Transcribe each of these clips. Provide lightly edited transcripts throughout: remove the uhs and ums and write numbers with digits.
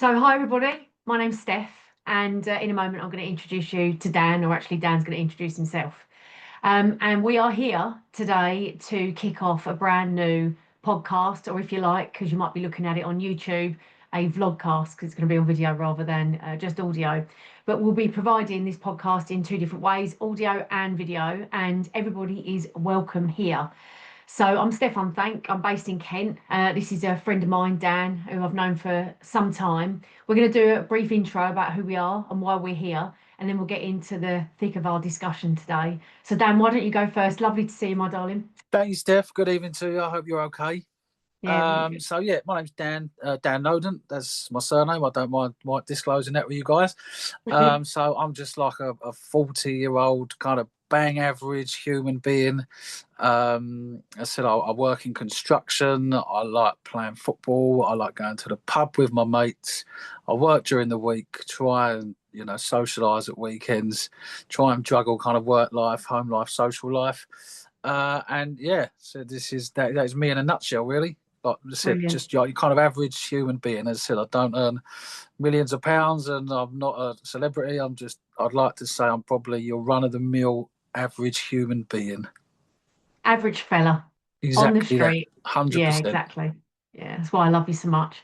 So, hi everybody. My name's Steph, and in a moment, I'm going to introduce you to Dan, or actually, Dan's going to introduce himself. And we are here today to kick off a brand new podcast, or if you like, because you might be looking at it on YouTube, a vlogcast, because it's going to be on video rather than just audio. But we'll be providing this podcast in two different ways, audio and video, and everybody is welcome here. So I'm Steph Unthank. I'm based in Kent. This is a friend of mine, Dan, who I've known for some time. We're going to do a brief intro about who we are and why we're here, and then we'll get into the thick of our discussion today. So Dan, why don't you go first? Lovely to see you, my darling. Thank you, Steph. Good evening to you. I hope you're okay. Yeah, really good. So yeah, my name's Dan, Dan Noden. That's my surname. I don't mind disclosing that with you guys. So I'm just like a 40-year-old kind of bang average human being. I said I work in construction. I like playing football. I like going to the pub with my mates. I work during the week, try and socialise at weekends, try and juggle kind of work life, home life, social life. And yeah, so that is me in a nutshell, really. Like I said, Brilliant. just your kind of average human being. As I said, I don't earn millions of pounds, and I'm not a celebrity. I'd like to say I'm probably your run-of-the-mill average human being. Average fella on the Exactly that, street. Yeah, 100%. exactly. Yeah, that's why I love you so much.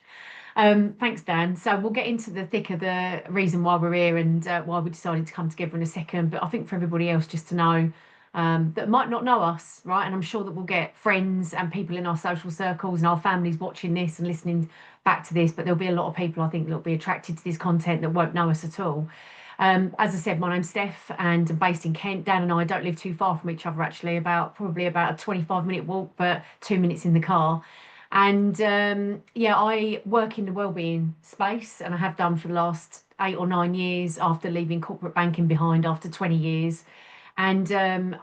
Thanks, Dan. So we'll get into the thick of the reason why we're here and why we decided to come together in a second. But I think for everybody else, just to know that might not know us, right? And I'm sure that we'll get friends and people in our social circles and our families watching this and listening back to this. But there'll be a lot of people, I think, that'll be attracted to this content that won't know us at all. As I said, my name's Steph and I'm based in Kent. Dan and I don't live too far from each other, actually, probably about a 25-minute walk, but 2 minutes in the car. And yeah, I work in the wellbeing space and I have done for the last 8 or 9 years after leaving corporate banking behind after 20 years. And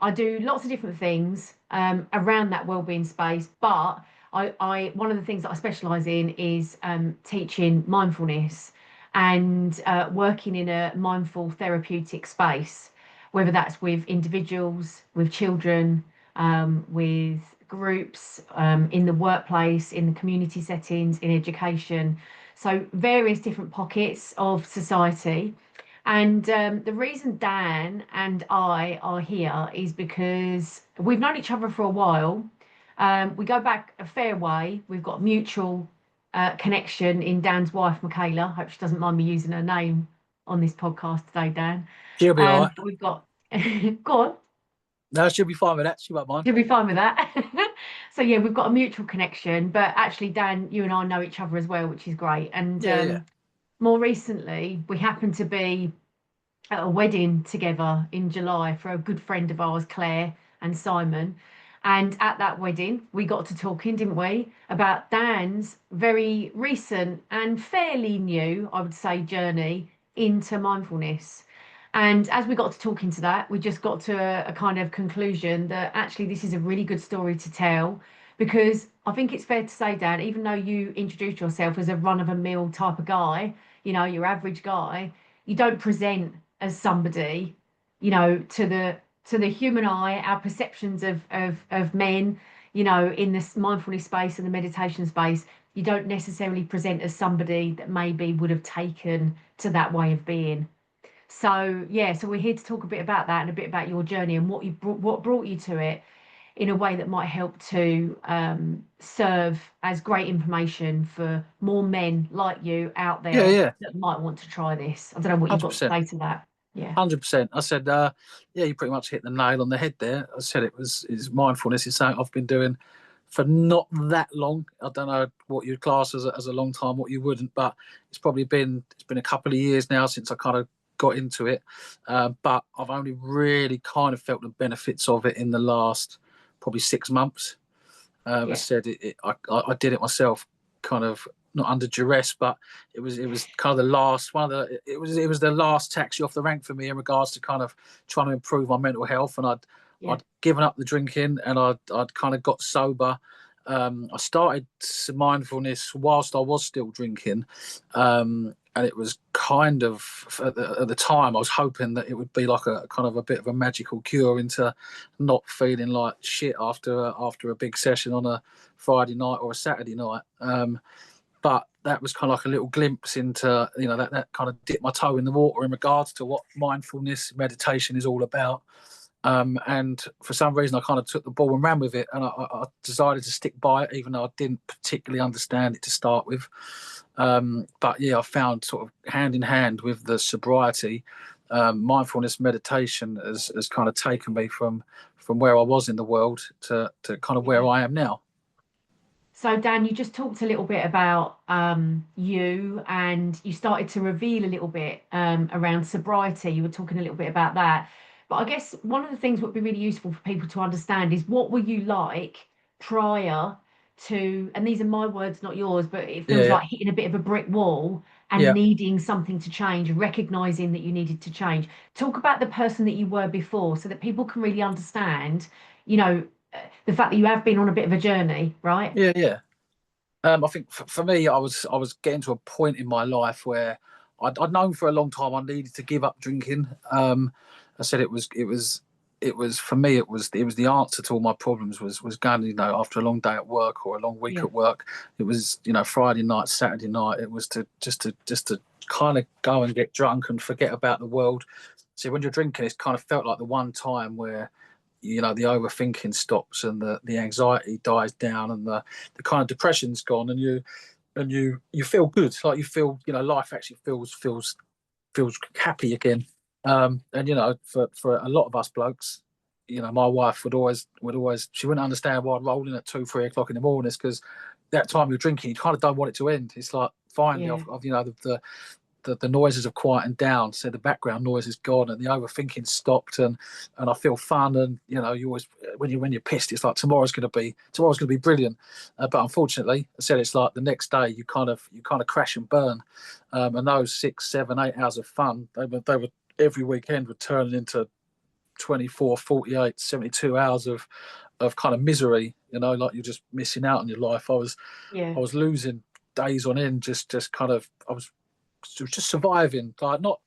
I do lots of different things around that wellbeing space. But I one of the things that I specialise in is teaching mindfulness and working in a mindful therapeutic space, whether that's with individuals, with children, with groups, in the workplace, in the community settings, in education. So various different pockets of society. And the reason Dan and I are here is because we've known each other for a while. We go back a fair way. We've got mutual connection in Dan's wife, Michaela. Hope she doesn't mind me using her name on this podcast today, Dan. She'll be all right. We've got, go on. No, she'll be fine with that. She won't mind. You'll be fine with that. So yeah, we've got a mutual connection, but actually, Dan, you and I know each other as well, which is great. And Yeah. more recently, we happened to be at a wedding together in July for a good friend of ours, Claire and Simon. And at that wedding, we got to talking, didn't we, about Dan's very recent and fairly new, I would say, journey into mindfulness. And as we got to talking to that, we just got to a kind of conclusion that actually this is a really good story to tell because I think it's fair to say, Dan, even though you introduced yourself as a run-of-the-mill type of guy, your average guy, you don't present as somebody, to the human eye, our perceptions of men, in this mindfulness space and the meditation space, you don't necessarily present as somebody that maybe would have taken to that way of being. So yeah, so we're here to talk a bit about that and a bit about your journey and what brought you to it in a way that might help to serve as great information for more men like you out Yeah, there yeah. that might want to try this. I don't know what you've got to 100%. say to that. Yeah. 100%. I said, yeah, you pretty much hit the nail on the head there. I said it's mindfulness. It's something I've been doing for not that long. I don't know what you'd class as a long time, what you wouldn't, but it's been a couple of years now since I kind of got into it. But I've only really kind of felt the benefits of it in the last probably 6 months. I Yeah. said I did it myself, kind of not under duress, but it was kind of the last one of the it was the last taxi off the rank for me in regards to kind of trying to improve my mental health. And I'd given up the drinking and I'd kind of got sober. I started mindfulness whilst I was still drinking, and it was kind of at the time I was hoping that it would be like a kind of a bit of a magical cure into not feeling like shit after a big session on a Friday night or a Saturday night. But that was kind of like a little glimpse into, that kind of dipped my toe in the water in regards to what mindfulness meditation is all about. And for some reason, I kind of took the ball and ran with it, and I decided to stick by it, even though I didn't particularly understand it to start with. But yeah, I found sort of hand in hand with the sobriety, mindfulness meditation has kind of taken me from where I was in the world to kind of where Yeah. I am now. So, Dan, you just talked a little bit about you, and you started to reveal a little bit around sobriety. You were talking a little bit about that. But I guess one of the things that would be really useful for people to understand is what were you like prior to, and these are my words, not yours, but it feels Yeah, like hitting a bit of a brick wall and yeah, needing something to change, recognizing that you needed to change. Talk about the person that you were before so that people can really understand, you know, the fact that you have been on a bit of a journey, right? yeah, yeah. I think for me, I was getting to a point in my life where I'd known for a long time I needed to give up drinking. I said it was for me it was the answer to all my problems was going, after a long day at work or a long week Yeah. at work. It was, Friday night, Saturday night. It was to kind of go and get drunk and forget about the world. See, when you're drinking, it's kind of felt like the one time where the overthinking stops and the anxiety dies down and the kind of depression's gone, and you feel good. Like you feel, life actually feels happy again. And for a lot of us blokes, my wife would always she wouldn't understand why I'd roll in at 2-3 o'clock in the morning. It's because that time you're drinking, you kind of don't want it to end. It's like finally Yeah. I've the noises have quietened down, so the background noise is gone, and the overthinking stopped, and I feel fun, and you always when you're pissed, it's like tomorrow's gonna be brilliant, but unfortunately, I said it's like the next day you kind of crash and burn, and those 6, 7, 8 hours of fun they were every weekend would turn into 24, 48, 72 hours of kind of misery, like you're just missing out on your life. Yeah. I was losing days on end, just kind of I was just surviving. Like not,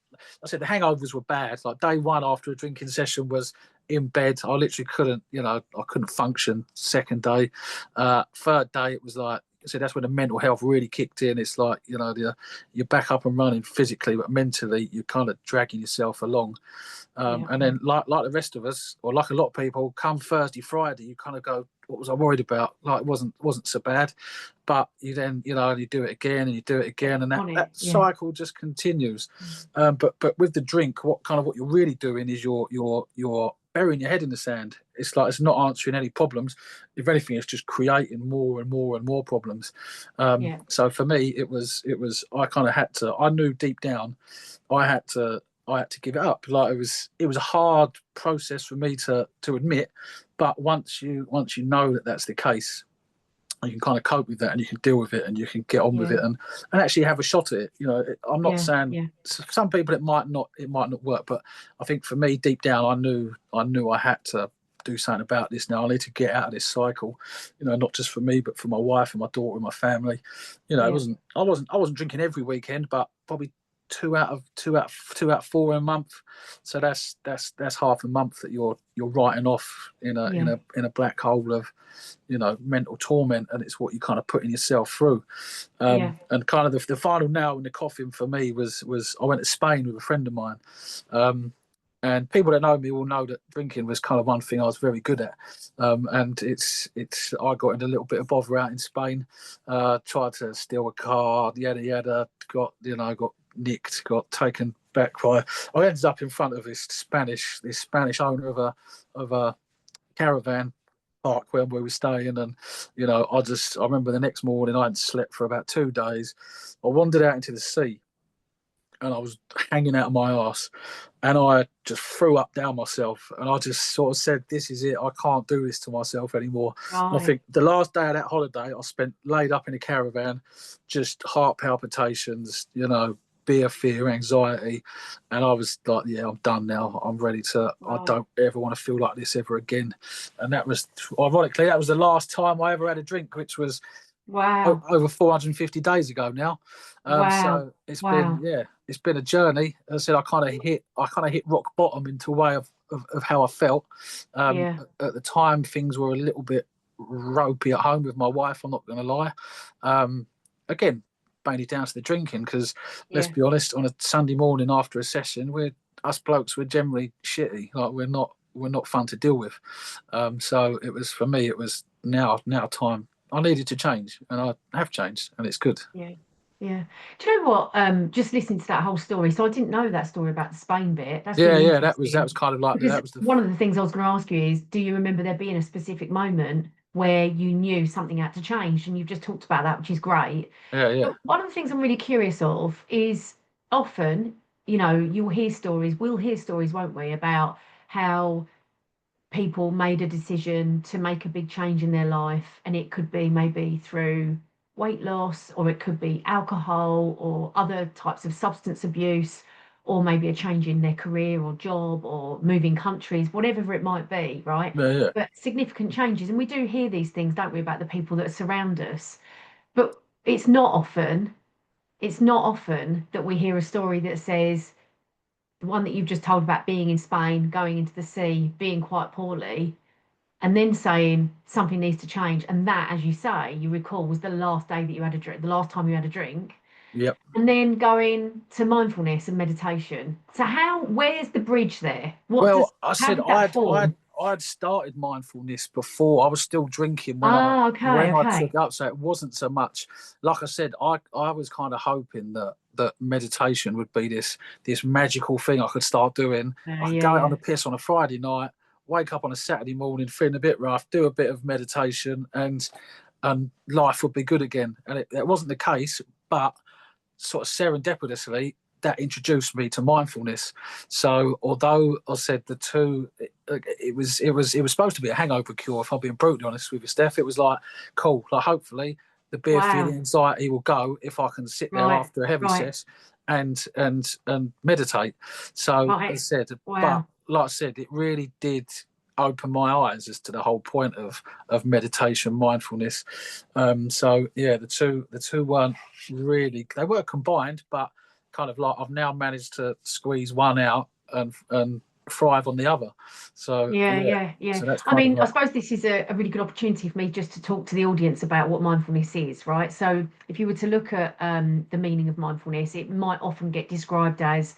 I said the hangovers were bad. Like day one after a drinking session was in bed. I literally couldn't, I couldn't function. Second day, third day, it was like I said, that's when the mental health really kicked in. It's like you're back up and running physically, but mentally you're kind of dragging yourself along. Yeah. And then, like the rest of us, or like a lot of people, come Thursday, Friday, you kind of go, "What was I worried about?" Like it wasn't so bad, but you then, you do it again and you do it Get again, and back on it. that Yeah. cycle just continues. But with the drink, what you're really doing is you're burying your head in the sand. It's like it's not answering any problems. If anything, it's just creating more and more and more problems. Yeah. So for me, it was I kind of had to. I knew deep down, I had to. I had to give it up. Like it was a hard process for me to admit, but once you know that that's the case, you can kind of cope with that and you can deal with it and you can get on with Yeah. it and actually have a shot at it. I'm not Yeah. saying Yeah. some people it might not work, but I think for me deep down I knew I had to do something about this now. I need to get out of this cycle, not just for me but for my wife and my daughter and my family. It Yeah. wasn't I wasn't drinking every weekend, but probably two out of four a month. So that's half a month that you're writing off Yeah. in a black hole of mental torment, and it's what you kind of putting yourself through. Yeah. And kind of the final nail in the coffin for me was I went to Spain with a friend of mine. And people that know me will know that drinking was kind of one thing I was very good at. And it's I got in a little bit of bother out in Spain, tried to steal a car, yada yada, got nicked, got taken back by. I ended up in front of this Spanish owner of a caravan park where we were staying, and I remember the next morning I hadn't slept for about 2 days. I wandered out into the sea and I was hanging out of my arse, and I just threw up down myself, and I just sort of said, "This is it. I can't do this to myself anymore." And I Right. think the last day of that holiday, I spent laid up in a caravan, just heart palpitations, beer fear, anxiety, and I was like, "Yeah, I'm done now. I'm ready to. I Right. don't ever want to feel like this ever again." And that was, ironically, that was the last time I ever had a drink, which was Wow. over 450 days ago now. Wow. So it's been, Wow. yeah, it's been a journey. As I said, I kind of hit rock bottom into a way of how I felt. Yeah. At the time, things were a little bit ropey at home with my wife. I'm not going to lie. Again, mainly down to the drinking, because let's Yeah. be honest, on a Sunday morning after a session, us blokes we're generally shitty. Like we're not fun to deal with. So it was, for me, it was now time. I needed to change, and I have changed, and it's good. Yeah. Yeah. Do you know what? Just listening to that whole story, so I didn't know that story about the Spain bit. That's Yeah, really yeah, that was interesting. kind of like Because that was the one of the things I was going to ask you is, do you remember there being a specific moment where you knew something had to change? And you've just talked about that, which is great. yeah, yeah, But one of the things I'm really curious of is often, we'll hear stories, won't we, about how people made a decision to make a big change in their life, and it could be maybe through weight loss, or it could be alcohol, or other types of substance abuse, or maybe a change in their career or job, or moving countries, whatever it might be, right? yeah, yeah. But significant changes. And we do hear these things, don't we, about the people that surround us. But it's not often that we hear a story that says, the one that you've just told about being in Spain, going into the sea, being quite poorly, and then saying something needs to change. And that, as you say, you recall, was the last day that you had a drink, the last time you had a drink, Yep. and then going to mindfulness and meditation. So where's the bridge there? Well, I How said did that form? I'd started mindfulness before. I was still drinking Ah, okay, when I took okay. it up, so it wasn't so much. Like I said, I was kind of hoping that meditation would be this magical thing I could start doing. I could Yeah, go out on yeah. a piss on a Friday night, wake up on a Saturday morning feeling a bit rough, do a bit of meditation, and life would be good again. And it wasn't the case, but sort of serendipitously, that introduced me to mindfulness. So although I said the two, it was supposed to be a hangover cure. If I'm being brutally honest with you, Steph, it was like cool. Like hopefully the beer feeling, Wow. anxiety will go if I can sit there Right, after a heavy right, set and meditate. So as I right. said, but Wow. like I said, it really did open my eyes as to the whole point of meditation, mindfulness. So yeah, the two weren't really, they were combined, but kind of like I've now managed to squeeze one out and thrive on the other. So Yeah, yeah, yeah, yeah. so that's I kind of mean, I like suppose this is a really good opportunity for me just to talk to the audience about what mindfulness is, right? So, if you were to look at the meaning of mindfulness, it might often get described as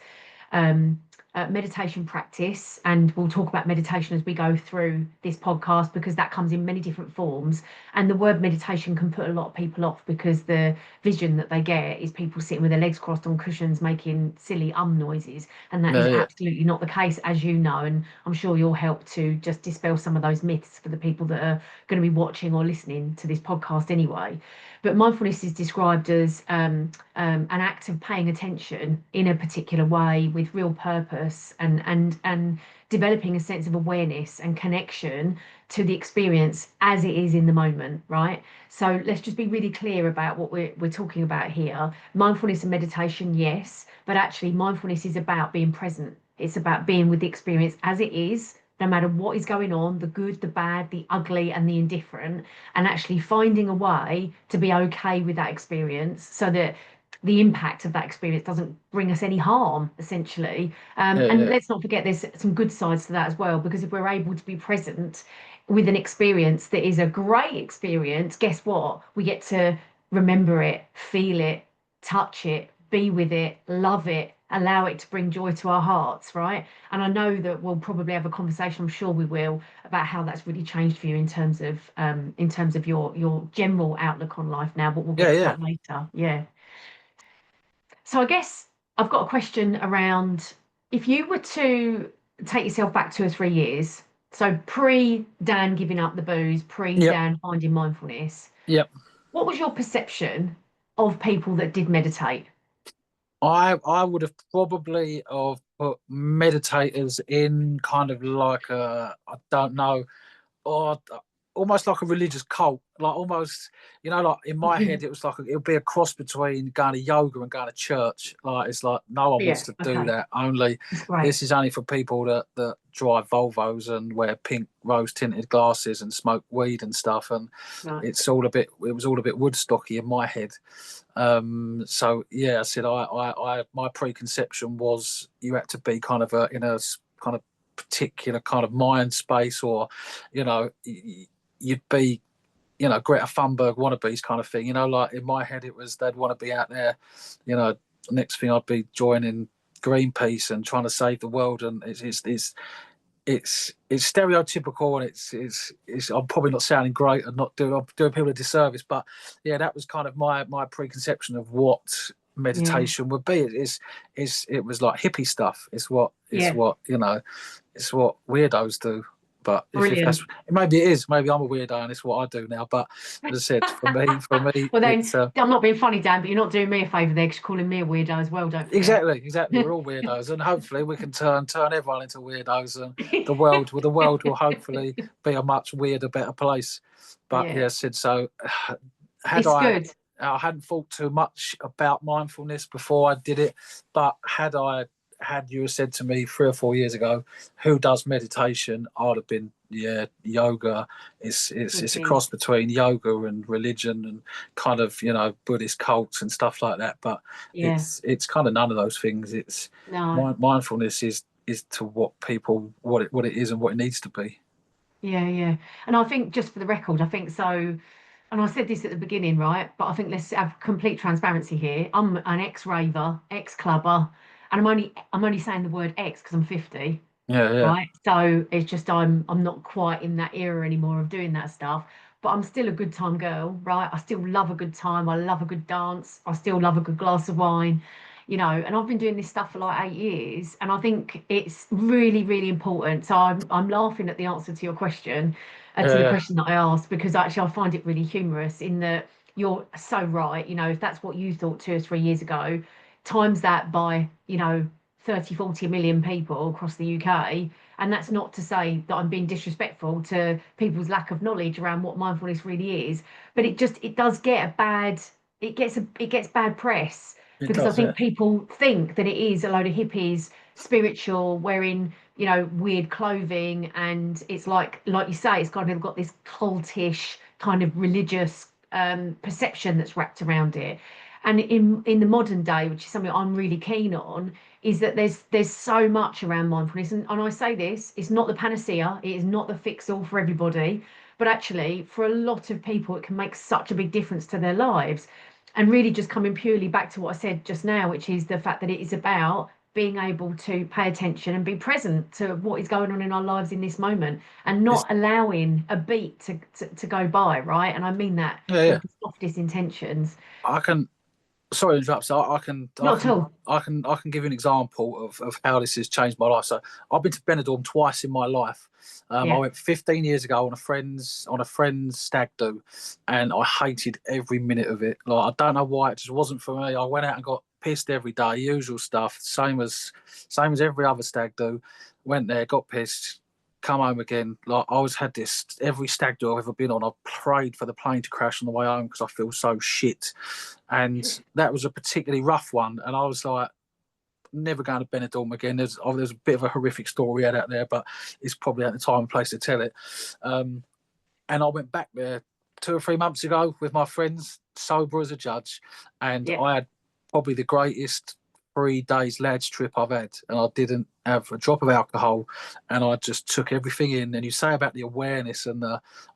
um, meditation practice. And we'll talk about meditation as we go through this podcast because that comes in many different forms. And the word meditation can put a lot of people off because the vision that they get is people sitting with their legs crossed on cushions making silly noises. And that is yeah, yeah, absolutely not the case, as you know. And I'm sure you'll help to just dispel some of those myths for the people that are going to be watching or listening to this podcast anyway. But mindfulness is described as an act of paying attention in a particular way with real purpose, and developing a sense of awareness and connection to the experience as it is in the moment, right? So let's just be really clear about what we're talking about here. Mindfulness and meditation, yes, but actually mindfulness is about being present. It's about being with the experience as it is, no matter what is going on, the good, the bad, the ugly, and the indifferent, and actually finding a way to be okay with that experience so that the impact of that experience doesn't bring us any harm, essentially. yeah, And yeah, let's not forget there's some good sides to that as well, because if we're able to be present with an experience that is a great experience, guess what? We get to remember it, feel it, touch it, be with it, love it, allow it to bring joy to our hearts, right? And I know that we'll probably have a conversation, I'm sure we will, about how that's really changed for you in terms of your general outlook on life now, but we'll yeah, get to yeah. that later. Yeah. So I guess I've got a question around, if you were to take yourself back 2 or 3 years, so pre Dan giving up the booze, pre Yep, Dan finding mindfulness, yep. what was your perception of people that did meditate? I would have probably have put meditators in kind of like a, I don't know, or almost like a religious cult. Like almost, like in my head, it was like it would be a cross between going to yoga and going to church. Like it's like no one wants Yeah, to do okay. that. Only That's great. this is only for people that drive Volvos and wear pink rose tinted glasses and smoke weed and stuff. And Right. it was all a bit Woodstocky in my head. So yeah, I said my preconception was you had to be kind of in a kind of particular kind of mind space, or you'd be Greta Thunberg wannabes kind of thing. Like in my head, it was they'd want to be out there. Next thing I'd be joining Greenpeace and trying to save the world, and it's stereotypical, and it's I'm probably not sounding great and I'm doing people a disservice, but yeah, that was kind of my preconception of what Yeah. meditation would be. It was like hippie stuff. It's what Yeah. it's what weirdos do. But if that's Brilliant. maybe it is, maybe I'm a weirdo and it's what I do now. But as I said, for me, Well, then it's I'm not being funny, Dan, but you're not doing me a favour there because you're calling me a weirdo as well. Don't forget. exactly. We're all weirdos, and hopefully we can turn everyone into weirdos, and the world will hopefully be a much weirder, better place. But Yeah, yeah, Sid. So had it's I good. I hadn't thought too much about mindfulness before I did it, but had you said to me 3 or 4 years ago, who does meditation? I'd have been, yeah, yoga. It's a Wicked. cross between yoga and religion and kind of Buddhist cults and stuff like that. But Yeah. it's kind of none of those things. It's No. mindfulness is to what it is and what it needs to be. Yeah, yeah. And I think just for the record, I think so. And I said this at the beginning, right? But I think let's have complete transparency here. I'm an ex-raver, ex-clubber, and I'm only saying the word ex because I'm 50. Yeah, yeah, Right? So it's just I'm not quite in that era anymore of doing that stuff, but I'm still a good time girl, right? I still love a good time. I love a good dance. I still love a good glass of wine, and I've been doing this stuff for like 8 years, and I think it's really, really important. So I'm laughing at the answer to your question, to yeah, the yeah, question that I asked, because actually I find it really humorous in that you're so right. If that's what you thought 2 or 3 years ago, times that by, 30, 40 million people across the UK. And that's not to say that I'm being disrespectful to people's lack of knowledge around what mindfulness really is, but it does get it gets bad press it because I does. Yeah, think people think that it is a load of hippies, spiritual, wearing, weird clothing, and it's like you say, it's kind of got this cultish kind of religious perception that's wrapped around it. And in the modern day, which is something I'm really keen on, is that there's so much around mindfulness, and I say this, it's not the panacea, it is not the fix all for everybody, but actually for a lot of people it can make such a big difference to their lives. And really just coming purely back to what I said just now, which is the fact that it is about being able to pay attention and be present to what is going on in our lives in this moment, and it's not allowing a beat to go by, right? And I mean that yeah, yeah. with the softest intentions. I can Sorry to interrupt. So Not at all. I can give you an example of how this has changed my life. So I've been to Benidorm twice in my life. I Yeah. went 15 years ago on a friend's stag do, and I hated every minute of it. Like, I don't know why, it just wasn't for me. I went out and got pissed every day, usual stuff, same as every other stag do. Went there, got pissed, come home again. Like, I always had this every stag do I've ever been on. I prayed for the plane to crash on the way home because I feel so shit. And that was a particularly rough one. And I was like, never going to Benidorm again. There's a bit of a horrific story out there, but it's probably at the time and place to tell it. Um, and I went back there 2 or 3 months ago with my friends, sober as a judge, and Yeah. I had probably the greatest 3 days lads trip I've had, and I didn't have a drop of alcohol, and I just took everything in. And you say about the awareness, and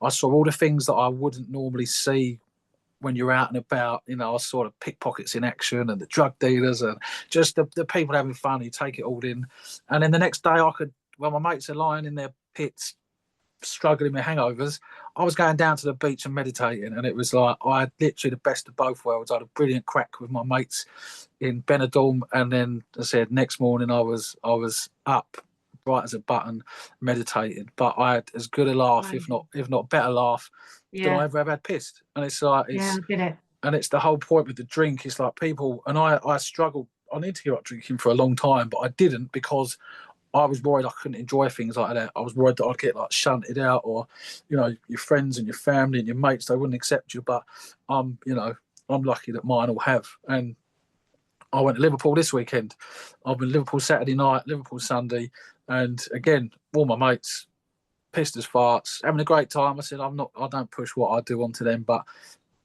I saw all the things that I wouldn't normally see when you're out and about. I saw the pickpockets in action and the drug dealers and just the people having fun. You take it all in, and then the next day my mates are lying in their pits struggling with hangovers. I was going down to the beach and meditating, and it was like I had literally the best of both worlds. I had a brilliant crack with my mates in Benidorm, and then I said next morning I was up bright as a button meditating. But I had as good a laugh, if Amazing. not better laugh, than I Yeah. ever have had pissed. And it's like Yeah, I get it. it's the whole point with the drink. It's like people, and I struggled. I need to give up drinking for a long time, but I didn't because I was worried I couldn't enjoy things like that. I was worried that I'd get like shunted out, or your friends and your family and your mates, they wouldn't accept you. But I'm lucky that mine all have. And I went to Liverpool this weekend. I've been Liverpool Saturday night, Liverpool Sunday, and again, all my mates pissed as farts, having a great time. I said I don't push what I do onto them, but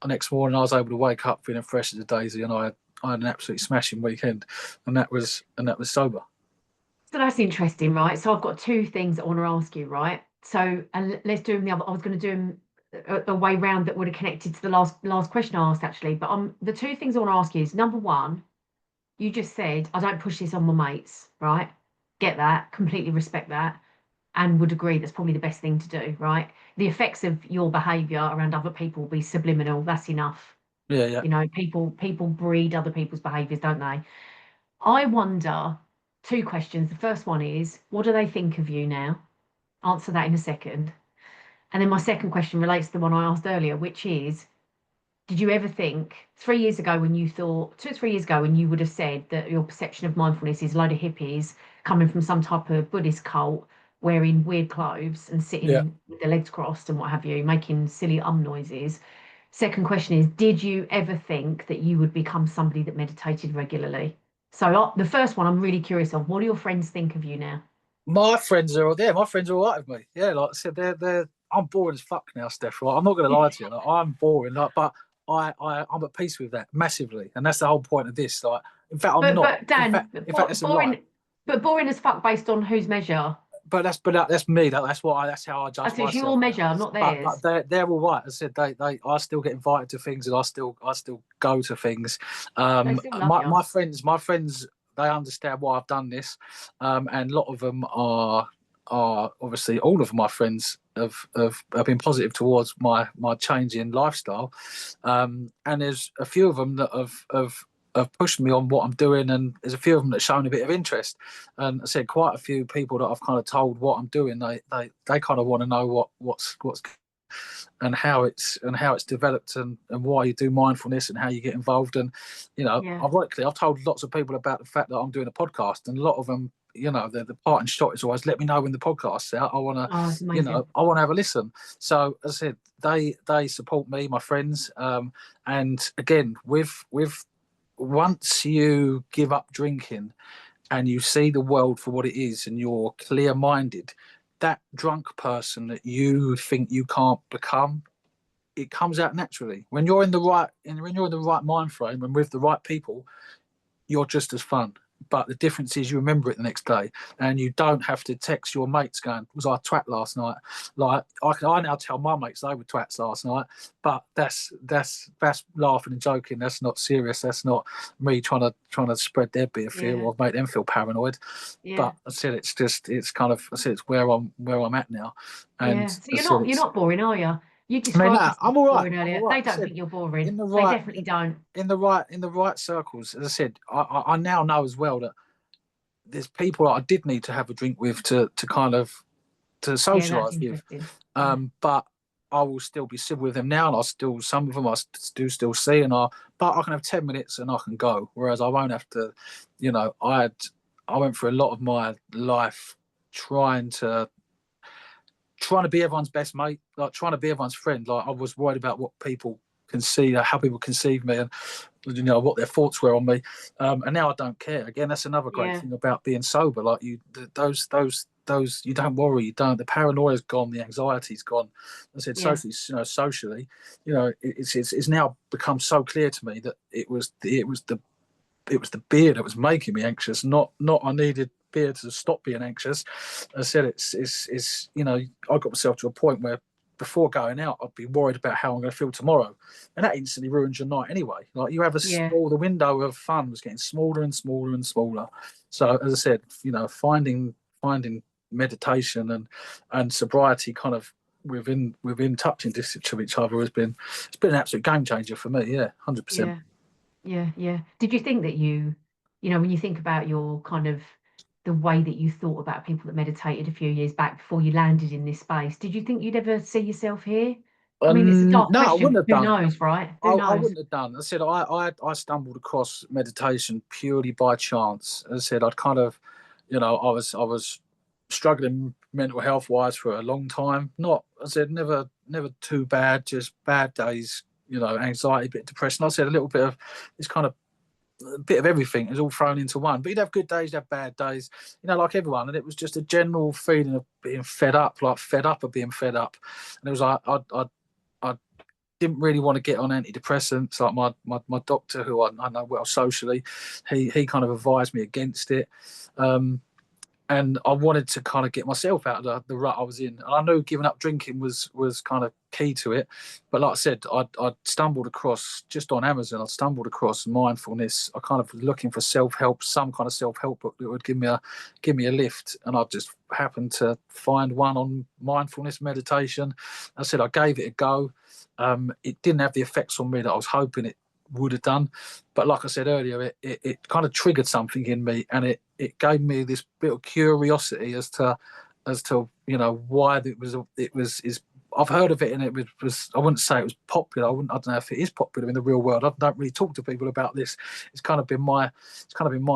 the next morning I was able to wake up feeling fresh as a daisy, and I had an absolutely smashing weekend, and that was sober. So that's interesting, right? So I've got two things I want to ask you, right? So, and let's do them the other. I was going to do them a way round that would have connected to the last question I asked actually. But the two things I want to ask you is number one, you just said I don't push this on my mates, right? Get that, completely respect that, and would agree that's probably the best thing to do, right? The effects of your behaviour around other people will be subliminal. That's enough. Yeah, yeah. You know, people breed other people's behaviours, don't they? I wonder, two questions. The first one is, what do they think of you now? Answer that in a second. And then my second question relates to the one I asked earlier, which is, did you ever think 3 years ago when you thought, 2 or 3 years ago, when you would have said that your perception of mindfulness is a load of hippies coming from some type of Buddhist cult, wearing weird clothes and Yeah. sitting with their legs crossed and what have you, making silly noises? Second question is, did you ever think that you would become somebody that meditated regularly? So the first one I'm really curious of, what do your friends think of you now? My friends are all there. My friends are all right with me. Yeah, like I said, they're. I'm boring as fuck now, Steph. Right? I'm not going to lie to you. Like, I'm boring. Like, but I'm at peace with that massively, and that's the whole point of this. Like, in fact, I'm But not. but Dan, In fact, that's a lie. boring, but boring as fuck based on whose measure? That's me. That's how I judge That's it's your myself now. measure, not But theirs. they're all right. As I said I still get invited to things, and I still go to things. They still love My you. my friends they understand why I've done this, and a lot of them are obviously all of my friends have been positive towards my change in lifestyle, and there's a few of them that have pushed me on what I'm doing, and there's a few of them that shown a bit of interest. And I said quite a few people that I've kind of told what I'm doing. They kind of want to know what's and how it's developed, and why you do mindfulness and how you get involved. And Yeah. ironically, I've told lots of people about the fact that I'm doing a podcast, and a lot of them, the parting shot is always let me know when the podcast's out. I want to, Oh, it's amazing. I want to have a listen. So as I said, they support me, my friends, and again, with once you give up drinking and you see the world for what it is and you're clear minded, that drunk person that you think you can't become, it comes out naturally. When you're in the right mind frame and with the right people, you're just as fun. But the difference is you remember it the next day, and you don't have to text your mates going, "Was I a twat last night?" Like I now tell my mates they were twats last night, but that's laughing and joking. That's not serious. That's not me trying to spread their bit of fear Yeah. or make them feel paranoid. Yeah. But I said it's kind of I said it's where I'm at now, and Yeah. So I you're said not you're it's. not boring, are you? You I mean, described nah, yourself I'm as all right. boring I'm earlier. all right. They I don't said think you're in boring. the They right definitely don't. in the right circles. As I said, I now know as well that there's people that I did need to have a drink with to kind of to Yeah, that's socialise with, interesting. Yeah. but I will still be civil with them now, and some of them do still see, but I can have 10 minutes and I can go, whereas I won't have to, I went through a lot of my life trying to be everyone's best mate, like trying to be everyone's friend. Like I was worried about what people can see, how people conceive me, and what their thoughts were on me. And now I don't care. Again, that's another great Yeah. thing about being sober. Like those you don't worry. You don't. The paranoia's gone. The anxiety's gone. I said Yeah. socially, it's now become so clear to me that it was the beer that was making me anxious, not I needed beer to stop being anxious. I said I got myself to a point where before going out I'd be worried about how I'm going to feel tomorrow, and that instantly ruins your night anyway. Like Yeah. the window of fun was getting smaller and smaller and smaller. So as I said, finding meditation and sobriety kind of within touching distance of each other it's been an absolute game changer for me. Yeah, 100%. Yeah. Yeah, yeah. Did you think that when you think about your kind of the way that you thought about people that meditated a few years back before you landed in this space, did you think you'd ever see yourself here? I mean, it's a daft No, I question, wouldn't but have who done. knows, right? Who I knows? wouldn't have done. I said I stumbled across meditation purely by chance. As I said, I'd kind of, I was struggling mental health wise for a long time. Not, I said, never too bad, just bad days. Anxiety, a bit of depression. I said a little bit of this kind of a bit of everything is all thrown into one. But you'd have good days, you'd have bad days, like everyone. And it was just a general feeling of being fed up, like fed up of being fed up. And it was like I didn't really want to get on antidepressants. Like my doctor, who I know well socially, he kind of advised me against it. Um, and I wanted to kind of get myself out of the rut I was in. And I knew giving up drinking was kind of key to it. But like I said, I stumbled across, just on Amazon, I stumbled across mindfulness. I kind of was looking for self-help, some kind of self-help book that would give me a lift. And I just happened to find one on mindfulness meditation. I said I gave it a go. It didn't have the effects on me that I was hoping it would have done, but like I said earlier, it kind of triggered something in me, and it gave me this bit of curiosity as to why it was is. I've heard of it, and it was I wouldn't say it was popular. I don't know if it is popular in the real world. I don't really talk to people about this. It's kind of been my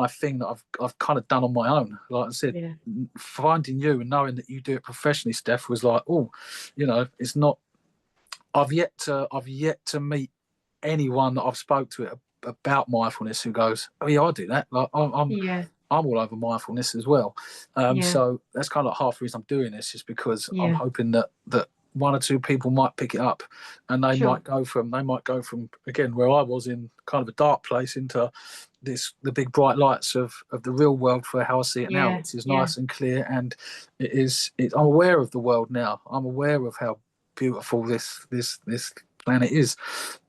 thing that I've kind of done on my own. Like I said, Yeah. finding you and knowing that you do it professionally, Steph, was like, oh, it's not. I've yet to meet anyone that I've spoke to about mindfulness who goes, "Oh yeah, I do that." Like Yeah. I'm all over mindfulness as well. Yeah. So that's kind of like half the reason I'm doing this, just because I'm Yeah. hoping that one or two people might pick it up, and Sure. they might go from again where I was in kind of a dark place into the big bright lights of the real world for how I see it now, Yeah. which is Yeah. nice and clear, and I'm aware of the world now. I'm aware of how beautiful this planet is,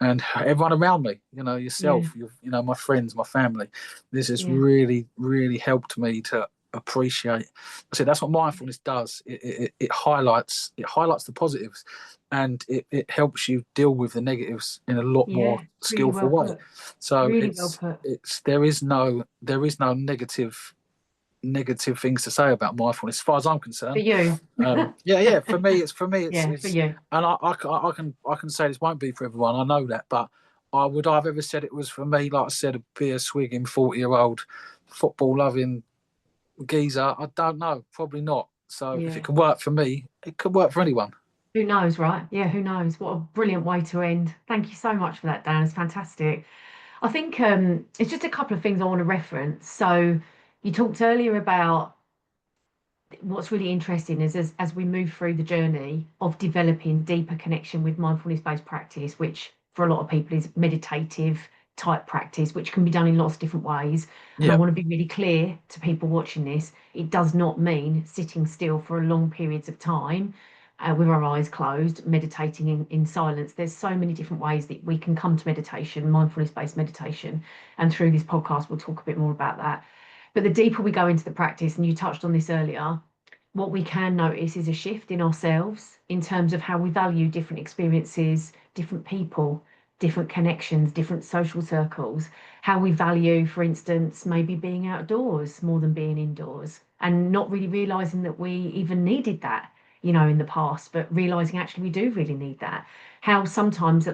and everyone around me, Yeah. yourself, my friends, my family. This has Yeah. really, really helped me to appreciate. I said that's what mindfulness does. It highlights the positives, and it helps you deal with the negatives in a lot more Yeah. Really skillful well way. put. So Really well it's put. it's there is no negative things to say about mindfulness as far as I'm For concerned. you. Yeah. For me, Yeah, for it's, you. and I can say this won't be for everyone. I know that, but would I have ever said it was for me? Like I said, a beer swigging 40-year-old football loving geezer. I don't know. Probably not. So if it Yeah. can work for me, it could work for anyone. Who knows, right? Yeah, who knows? What a brilliant way to end. Thank you so much for that, Dan. It's fantastic. I think it's just a couple of things I want to reference. So you talked earlier about what's really interesting is as we move through the journey of developing deeper connection with mindfulness based practice, which for a lot of people is meditative type practice, which can be done in lots of different ways. And I Yeah. want to be really clear to people watching this, it does not mean sitting still for long periods of time. With our eyes closed, meditating in silence. There's so many different ways that we can come to meditation, mindfulness based meditation. And through this podcast, we'll talk a bit more about that. But the deeper we go into the practice, and you touched on this earlier, what we can notice is a shift in ourselves in terms of how we value different experiences, different people, different connections, different social circles, how we value, for instance, maybe being outdoors more than being indoors, and not really realizing that we even needed that, in the past, but realizing actually we do really need that. How sometimes,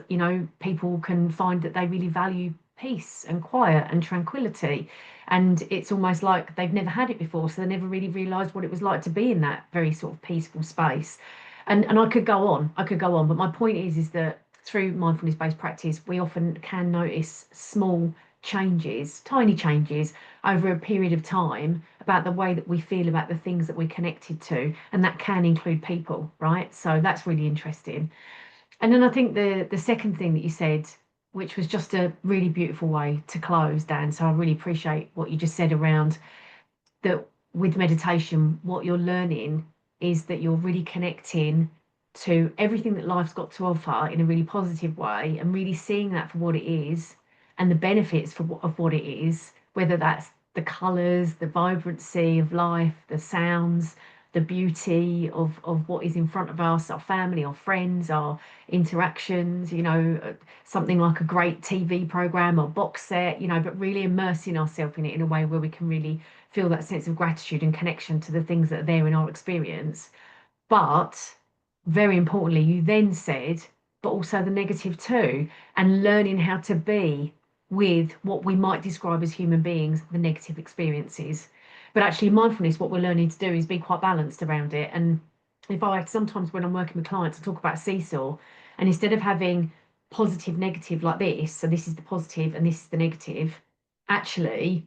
people can find that they really value peace and quiet and tranquility, and it's almost like they've never had it before, so they never really realized what it was like to be in that very sort of peaceful space. And I could go on, but my point is that through mindfulness based practice we often can notice small changes, tiny changes over a period of time about the way that we feel about the things that we're connected to, and that can include people, right? So that's really interesting. And then I think the second thing that you said, which was just a really beautiful way to close, Dan. So I really appreciate what you just said around that with meditation, what you're learning is that you're really connecting to everything that life's got to offer in a really positive way, and really seeing that for what it is and the benefits of what it is, whether that's the colours, the vibrancy of life, the sounds, the beauty of what is in front of us, our family, our friends, our interactions, something like a great TV program or box set, but really immersing ourselves in it in a way where we can really feel that sense of gratitude and connection to the things that are there in our experience. But very importantly, you then said, but also the negative too, and learning how to be with what we might describe as human beings, the negative experiences. But actually, mindfulness, what we're learning to do is be quite balanced around it. And if I sometimes, when I'm working with clients, I talk about seesaw, and instead of having positive, negative like this, so this is the positive and this is the negative, actually,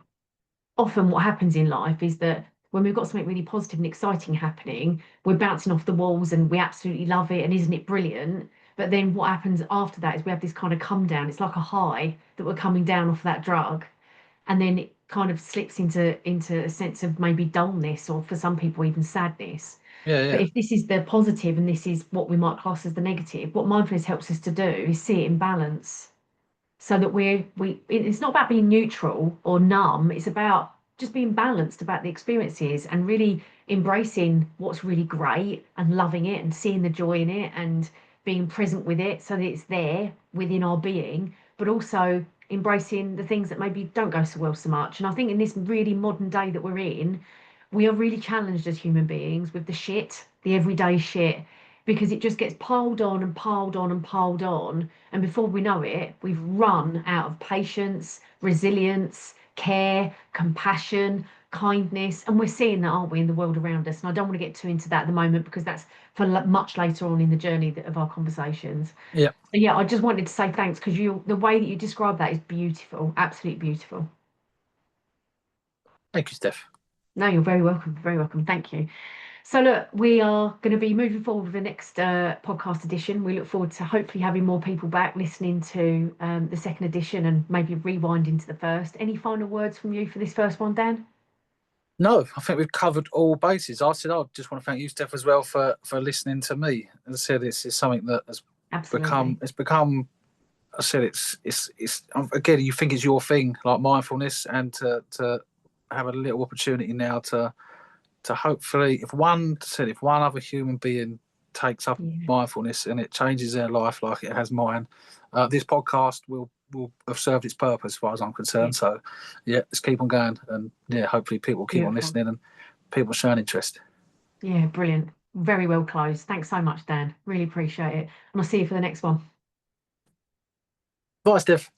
often what happens in life is that when we've got something really positive and exciting happening, we're bouncing off the walls and we absolutely love it. And isn't it brilliant? But then what happens after that is we have this kind of come down. It's like a high that we're coming down off that drug. And then kind of slips into a sense of maybe dullness, or for some people even sadness. Yeah, But yeah, if this is the positive and this is what we might class as the negative, what mindfulness helps us to do is see it in balance, so that it's not about being neutral or numb. It's about just being balanced about the experiences and really embracing what's really great and loving it and seeing the joy in it and being present with it so that it's there within our being, but also embracing the things that maybe don't go so well so much. And I think in this really modern day that we're in, we are really challenged as human beings with the shit, the everyday shit, because it just gets piled on and piled on and piled on. And before we know it, we've run out of patience, resilience, care, compassion, kindness. And we're seeing that, aren't we, in the world around us? And I don't want to get too into that at the moment because that's for much later on in the journey of our conversations. yeah. So yeah, I just wanted to say thanks because the way that you describe that is beautiful, absolutely beautiful. Thank you, Steph. No, you're very welcome, very welcome. Thank you. So look, we are going to be moving forward with the next podcast edition. We look forward to hopefully having more people back listening to the second edition and maybe rewinding to the first. Any final words from you for this first one, Dan? No, I think we've covered all bases. I said I just want to thank you, Steph, as well for listening to me. As I said, it's something that has Absolutely. become. I said it's again. You think it's your thing, like mindfulness, and to have a little opportunity now to hopefully, if one other human being takes up Yeah, mindfulness and it changes their life like it has mine, this podcast will have served its purpose as far as I'm yeah, concerned. So, yeah, let's keep on going, and yeah, hopefully people keep on beautiful. listening and people showing interest. Yeah, brilliant. Very well closed. Thanks so much, Dan. Really appreciate it. And I'll see you for the next one. Bye, Steph.